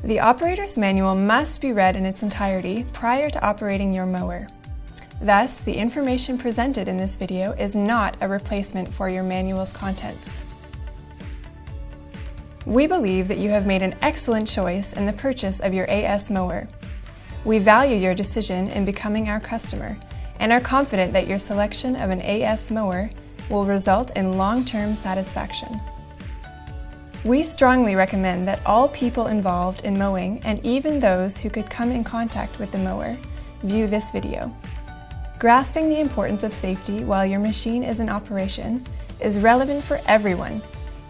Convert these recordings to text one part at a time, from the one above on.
The operator's manual must be read in its entirety prior to operating your mower. Thus, the information presented in this video is not a replacement for your manual's contents. We believe that you have made an excellent choice in the purchase of your AS mower. We value your decision in becoming our customer and are confident that your selection of an AS mower will result in long-term satisfaction. We strongly recommend that all people involved in mowing, and even those who could come in contact with the mower, view this video. Grasping the importance of safety while your machine is in operation is relevant for everyone,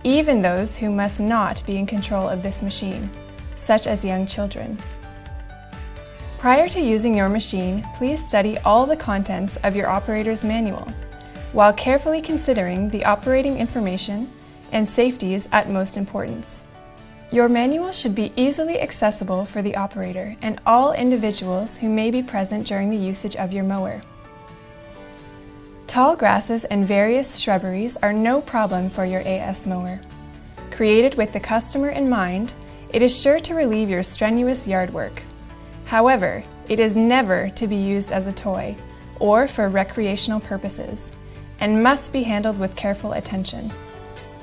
even those who must not be in control of this machine, such as young children. Prior to using your machine, please study all the contents of your operator's manual, while carefully considering the operating information and safety's utmost importance. Your manual should be easily accessible for the operator and all individuals who may be present during the usage of your mower. Tall grasses and various shrubberies are no problem for your AS mower. Created with the customer in mind, it is sure to relieve your strenuous yard work. However, it is never to be used as a toy or for recreational purposes, and must be handled with careful attention.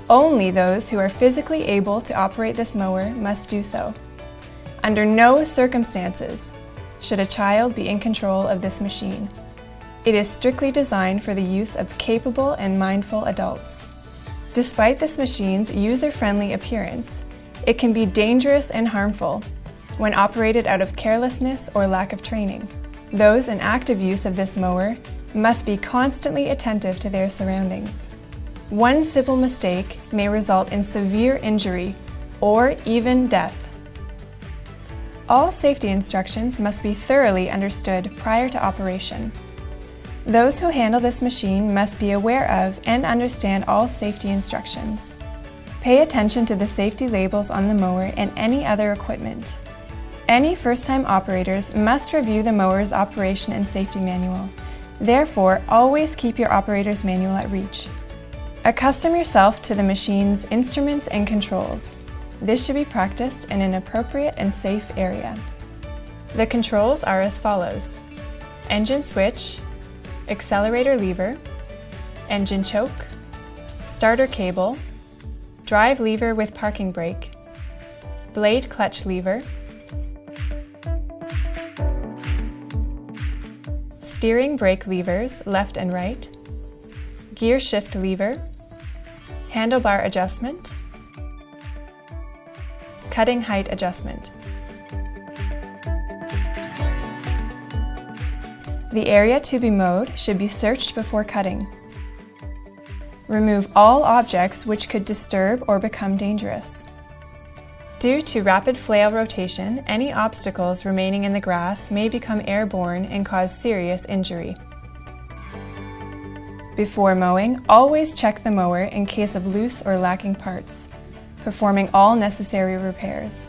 Only those who are physically able to operate this mower must do so. Under no circumstances should a child be in control of this machine. It is strictly designed for the use of capable and mindful adults. Despite this machine's user-friendly appearance, it can be dangerous and harmful when operated out of carelessness or lack of training. Those in active use of this mower must be constantly attentive to their surroundings. One simple mistake may result in severe injury or even death. All safety instructions must be thoroughly understood prior to operation. Those who handle this machine must be aware of and understand all safety instructions. Pay attention to the safety labels on the mower and any other equipment. Any first-time operators must review the mower's operation and safety manual. Therefore, always keep your operator's manual at reach. Accustom yourself to the machine's instruments and controls. This should be practiced in an appropriate and safe area. The controls are as follows: engine switch, accelerator lever, engine choke, starter cable, drive lever with parking brake, blade clutch lever, steering brake levers left and right, gear shift lever, handlebar adjustment, cutting height adjustment. The area to be mowed should be searched before cutting. Remove all objects which could disturb or become dangerous. Due to rapid flail rotation, any obstacles remaining in the grass may become airborne and cause serious injury. Before mowing, always check the mower in case of loose or lacking parts, performing all necessary repairs.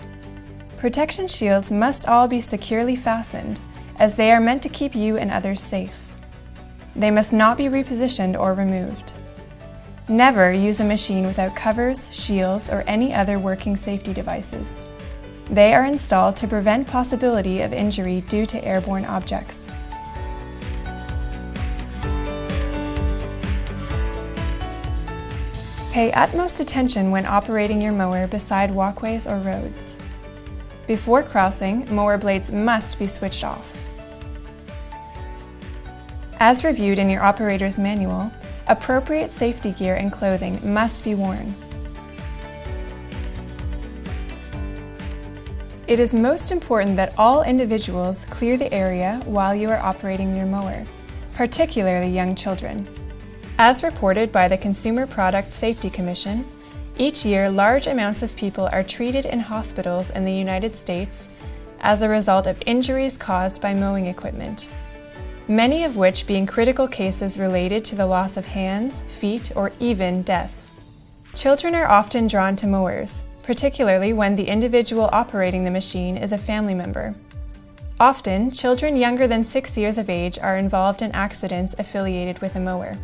Protection shields must all be securely fastened, as they are meant to keep you and others safe. They must not be repositioned or removed. Never use a machine without covers, shields, or any other working safety devices. They are installed to prevent possibility of injury due to airborne objects. Pay utmost attention when operating your mower beside walkways or roads. Before crossing, mower blades must be switched off. As reviewed in your operator's manual, appropriate safety gear and clothing must be worn. It is most important that all individuals clear the area while you are operating your mower, particularly young children. As reported by the Consumer Product Safety Commission, each year large amounts of people are treated in hospitals in the United States as a result of injuries caused by mowing equipment, many of which being critical cases related to the loss of hands, feet, or even death. Children are often drawn to mowers, particularly when the individual operating the machine is a family member. Often, children younger than 6 years of age are involved in accidents affiliated with a mower.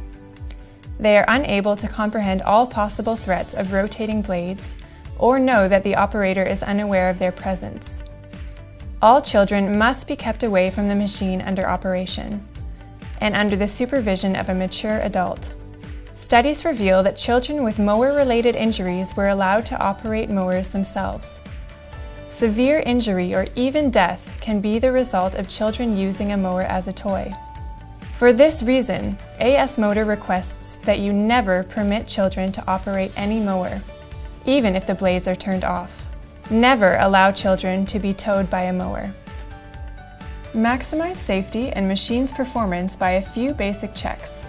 They are unable to comprehend all possible threats of rotating blades, or know that the operator is unaware of their presence. All children must be kept away from the machine under operation and under the supervision of a mature adult. Studies reveal that children with mower-related injuries were allowed to operate mowers themselves. Severe injury or even death can be the result of children using a mower as a toy. For this reason, AS Motor requests that you never permit children to operate any mower, even if the blades are turned off. Never allow children to be towed by a mower. Maximize safety and machine's performance by a few basic checks.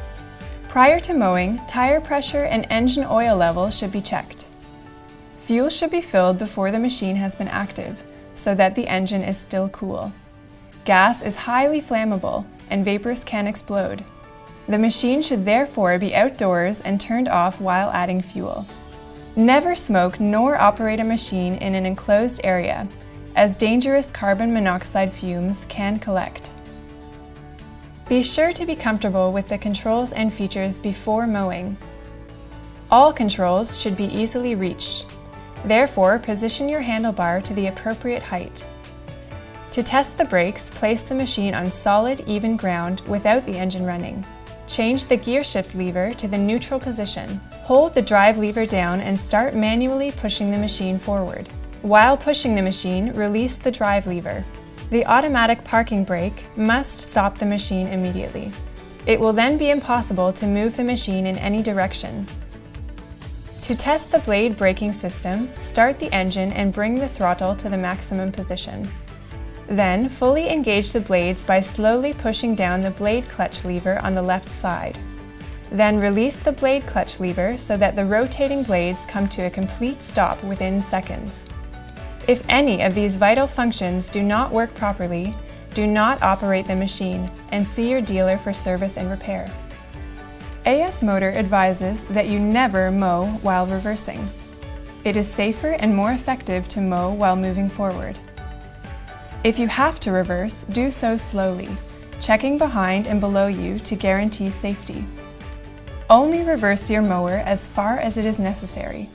Prior to mowing, tire pressure and engine oil level should be checked. Fuel should be filled before the machine has been active, so that the engine is still cool. Gas is highly flammable, and vapors can explode. The machine should therefore be outdoors and turned off while adding fuel. Never smoke nor operate a machine in an enclosed area, as dangerous carbon monoxide fumes can collect. Be sure to be comfortable with the controls and features before mowing. All controls should be easily reached. Therefore, position your handlebar to the appropriate height. To test the brakes, place the machine on solid, even ground without the engine running. Change the gear shift lever to the neutral position. Hold the drive lever down and start manually pushing the machine forward. While pushing the machine, release the drive lever. The automatic parking brake must stop the machine immediately. It will then be impossible to move the machine in any direction. To test the blade braking system, start the engine and bring the throttle to the maximum position. Then, fully engage the blades by slowly pushing down the blade clutch lever on the left side. Then release the blade clutch lever so that the rotating blades come to a complete stop within seconds. If any of these vital functions do not work properly, do not operate the machine and see your dealer for service and repair. AS Motor advises that you never mow while reversing. It is safer and more effective to mow while moving forward. If you have to reverse, do so slowly, checking behind and below you to guarantee safety. Only reverse your mower as far as it is necessary.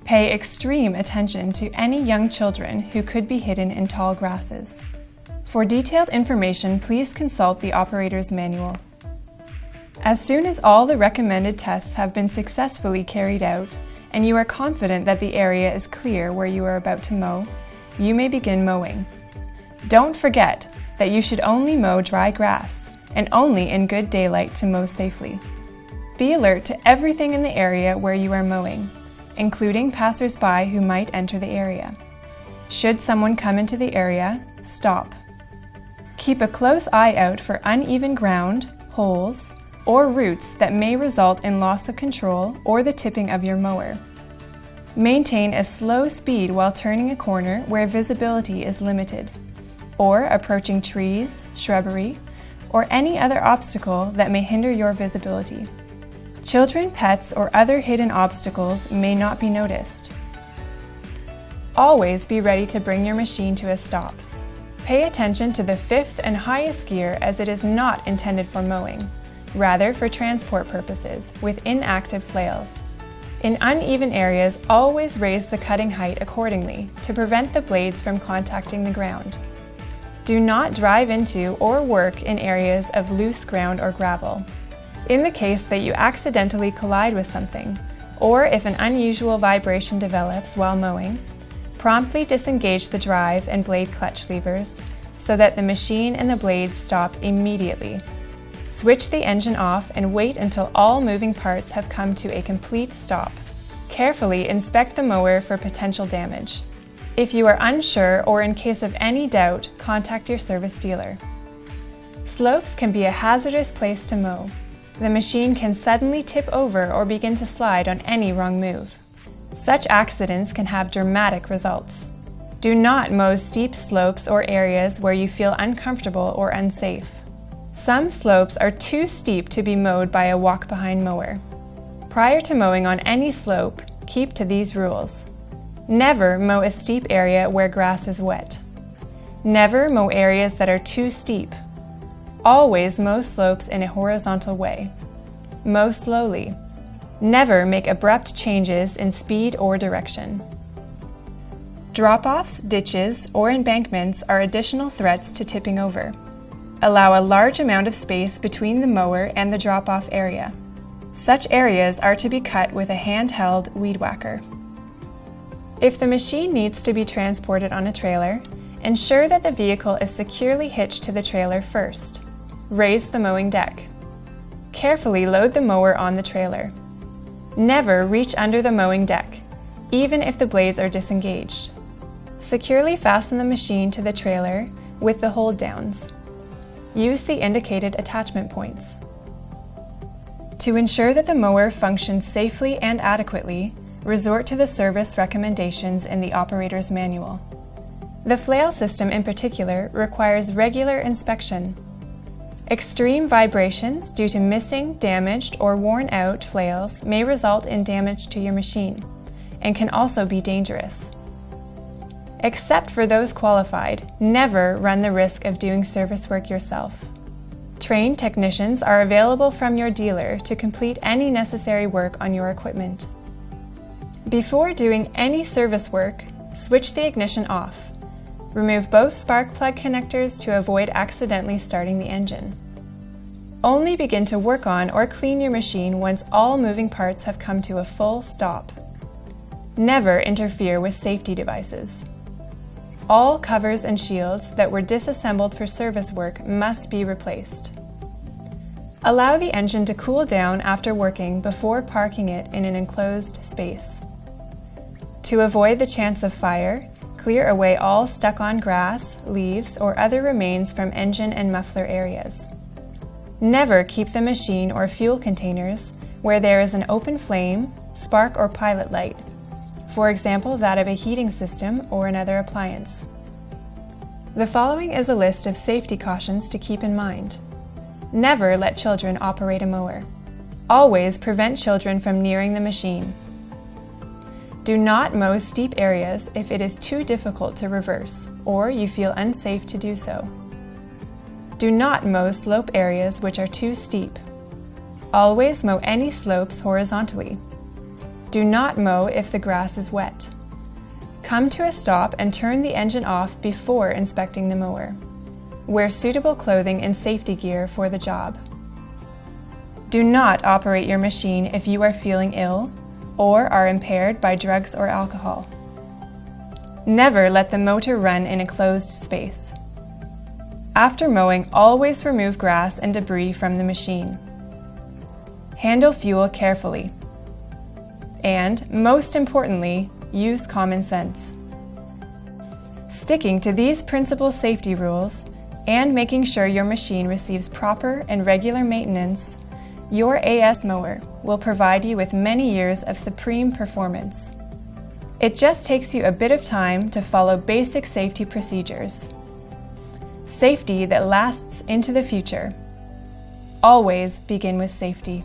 Pay extreme attention to any young children who could be hidden in tall grasses. For detailed information, please consult the operator's manual. As soon as all the recommended tests have been successfully carried out and you are confident that the area is clear where you are about to mow, you may begin mowing. Don't forget that you should only mow dry grass and only in good daylight to mow safely. Be alert to everything in the area where you are mowing, including passers-by who might enter the area. Should someone come into the area, stop. Keep a close eye out for uneven ground, holes, or roots that may result in loss of control or the tipping of your mower. Maintain a slow speed while turning a corner where visibility is limited, or approaching trees, shrubbery, or any other obstacle that may hinder your visibility. Children, pets, or other hidden obstacles may not be noticed. Always be ready to bring your machine to a stop. Pay attention to the fifth and highest gear as it is not intended for mowing, rather for transport purposes with inactive flails. In uneven areas, always raise the cutting height accordingly to prevent the blades from contacting the ground. Do not drive into or work in areas of loose ground or gravel. In the case that you accidentally collide with something, or if an unusual vibration develops while mowing, promptly disengage the drive and blade clutch levers so that the machine and the blades stop immediately. Switch the engine off and wait until all moving parts have come to a complete stop. Carefully inspect the mower for potential damage. If you are unsure or in case of any doubt, contact your service dealer. Slopes can be a hazardous place to mow. The machine can suddenly tip over or begin to slide on any wrong move. Such accidents can have dramatic results. Do not mow steep slopes or areas where you feel uncomfortable or unsafe. Some slopes are too steep to be mowed by a walk-behind mower. Prior to mowing on any slope, keep to these rules. Never mow a steep area where grass is wet. Never mow areas that are too steep. Always mow slopes in a horizontal way. Mow slowly. Never make abrupt changes in speed or direction. Drop-offs, ditches, or embankments are additional threats to tipping over. Allow a large amount of space between the mower and the drop-off area. Such areas are to be cut with a handheld weed whacker. If the machine needs to be transported on a trailer, ensure that the vehicle is securely hitched to the trailer first. Raise the mowing deck. Carefully load the mower on the trailer. Never reach under the mowing deck, even if the blades are disengaged. Securely fasten the machine to the trailer with the hold downs. Use the indicated attachment points. To ensure that the mower functions safely and adequately, resort to the service recommendations in the operator's manual. The flail system in particular requires regular inspection. Extreme vibrations due to missing, damaged, or worn out flails may result in damage to your machine and can also be dangerous. Except for those qualified, never run the risk of doing service work yourself. Trained technicians are available from your dealer to complete any necessary work on your equipment. Before doing any service work, switch the ignition off. Remove both spark plug connectors to avoid accidentally starting the engine. Only begin to work on or clean your machine once all moving parts have come to a full stop. Never interfere with safety devices. All covers and shields that were disassembled for service work must be replaced. Allow the engine to cool down after working before parking it in an enclosed space. To avoid the chance of fire, clear away all stuck-on grass, leaves, or other remains from engine and muffler areas. Never keep the machine or fuel containers where there is an open flame, spark, or pilot light, for example that of a heating system or another appliance. The following is a list of safety cautions to keep in mind. Never let children operate a mower. Always prevent children from nearing the machine. Do not mow steep areas if it is too difficult to reverse or you feel unsafe to do so. Do not mow slope areas which are too steep. Always mow any slopes horizontally. Do not mow if the grass is wet. Come to a stop and turn the engine off before inspecting the mower. Wear suitable clothing and safety gear for the job. Do not operate your machine if you are feeling ill or are impaired by drugs or alcohol. Never let the motor run in a closed space. After mowing, always remove grass and debris from the machine. Handle fuel carefully. And, most importantly, use common sense. Sticking to these principal safety rules and making sure your machine receives proper and regular maintenance, your AS mower will provide you with many years of supreme performance. It just takes you a bit of time to follow basic safety procedures. Safety that lasts into the future. Always begin with safety.